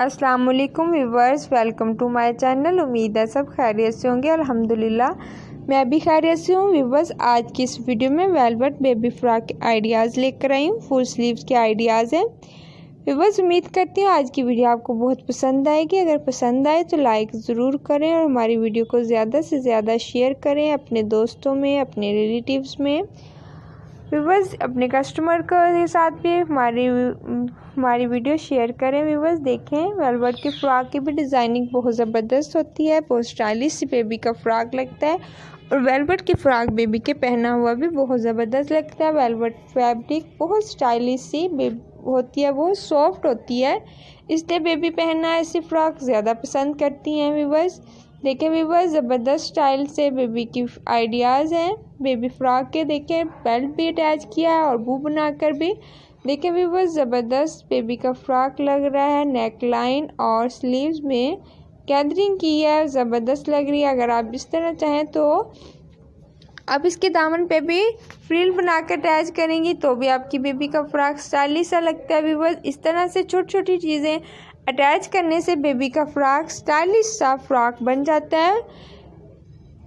अस्सलाम वालेकुम viewers, welcome to my channel. उम्मीद है सब खैरियत से होंगे। अल्हम्दुलिल्लाह मैं भी खैरियत से हूँ। व्यूवर्स, आज की इस वीडियो में वेलवेट बेबी फ्रॉक के आइडियाज़ लेकर आई हूँ। फुल स्लीव्स के आइडियाज़ हैं। व्यूवर्स, उम्मीद करती हूँ आज की वीडियो आपको बहुत पसंद आएगी। अगर पसंद आए तो लाइक ज़रूर करें और हमारी वीडियो को ज़्यादा से ज़्यादा शेयर करें अपने दोस्तों में, अपने रिलेटिव्स में। व्यूवर्स, अपने कस्टमर के साथ भी हमारी वीडियो शेयर करें। व्यूवर्स, देखें वेलवेट की फ़्रॉक की भी डिज़ाइनिंग बहुत ज़बरदस्त होती है, बहुत स्टाइलिश सी बेबी का फ़्रॉक लगता है। और वेलवेट की फ़्रॉक बेबी के पहना हुआ भी बहुत ज़बरदस्त लगता है। वेलवेट फैब्रिक बहुत स्टाइलिश सी होती है, बहुत सॉफ्ट होती है, इसलिए बेबी पहनना ऐसी फ़्रॉक ज़्यादा पसंद करती हैं। व्यूवर्स, देखें व्यूवर्स, ज़बरदस्त स्टाइल से बेबी की आइडियाज़ हैं बेबी फ्रॉक के। देखें बेल्ट भी अटैच किया है और बू बनाकर भी। देखें व्यूवर्स, ज़बरदस्त बेबी का फ्रॉक लग रहा है। नेक लाइन और स्लीव्स में गैदरिंग की है, ज़बरदस्त लग रही है। अगर आप इस तरह चाहें तो आप इसके दामन पे भी फ्रिल बनाकर अटैच करेंगी तो भी आपकी बेबी का फ्रॉक स्टाइलिश सा लगता है। व्यूवर्स, इस तरह से छोटी छोटी चीज़ें अटैच करने से बेबी का फ्रॉक स्टाइलिश सा फ्रॉक बन जाता है।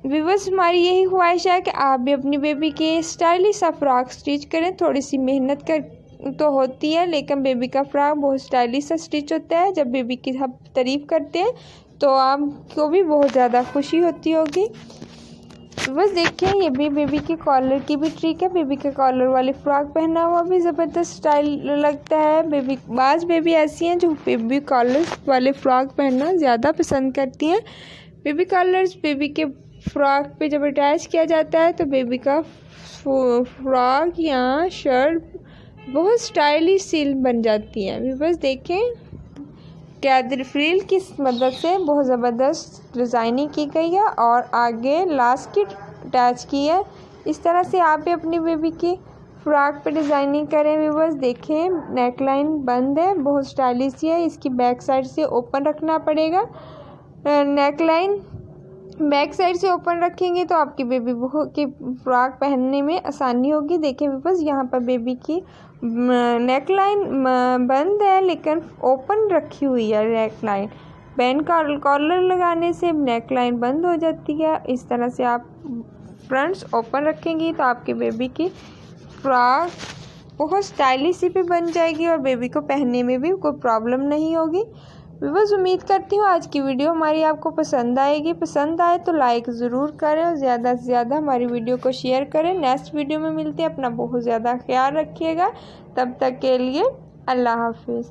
व्यूवर्स, हमारी यही ख्वाहिश है कि आप भी अपनी बेबी के स्टाइलिश सा फ्रॉक स्टिच करें। थोड़ी सी मेहनत कर तो होती है, लेकिन बेबी का फ्रॉक बहुत स्टाइलिश सा स्टिच होता है। जब बेबी की हम तारीफ़ करते हैं तो आपको भी बहुत ज़्यादा खुशी होती होगी। बस देखें, ये भी बेबी के कॉलर की भी ट्रिक है। बेबी के कॉलर वाली फ़्रॉक पहना हुआ भी ज़बरदस्त स्टाइल लगता है। बाज़ बेबी ऐसी हैं जो बेबी कॉलर वाले फ़्रॉक पहनना ज़्यादा पसंद करती हैं। बेबी कॉलर्स बेबी के फ्रॉक पे जब अटैच किया जाता है तो बेबी का फ्रॉक या शर्ट बहुत स्टाइलिश सी बन जाती है। बस देखें, गैदर फ्रिल की मदद से बहुत ज़बरदस्त डिज़ाइनिंग की गई है और आगे लास्टिक अटैच की है। इस तरह से आप भी अपनी बेबी की फ्रॉक पे डिज़ाइनिंग करें। व्यूवर्स, देखें नेक लाइन बंद है, बहुत स्टाइलिश है। इसकी बैक साइड से ओपन रखना पड़ेगा। नेक लाइन बैक साइड से ओपन रखेंगे तो आपकी बेबी की फ्रॉक पहनने में आसानी होगी। देखिए व्यूवर्स, यहाँ पर बेबी की नेक लाइन बंद है लेकिन ओपन रखी हुई है नेक लाइन। बैंड कॉलर लगाने से नेक लाइन बंद हो जाती है। इस तरह से आप फ्रंट्स ओपन रखेंगी तो आपकी बेबी की फ्रॉक बहुत स्टाइलिश सी भी बन जाएगी और बेबी को पहनने में भी कोई प्रॉब्लम नहीं होगी। व्यूवर्स, उम्मीद करती हूँ आज की वीडियो हमारी आपको पसंद आएगी। पसंद आए तो लाइक ज़रूर करें और ज़्यादा से ज़्यादा हमारी वीडियो को शेयर करें। नेक्स्ट वीडियो में मिलते हैं। अपना बहुत ज़्यादा ख्याल रखिएगा। तब तक के लिए अल्लाह हाफिज़।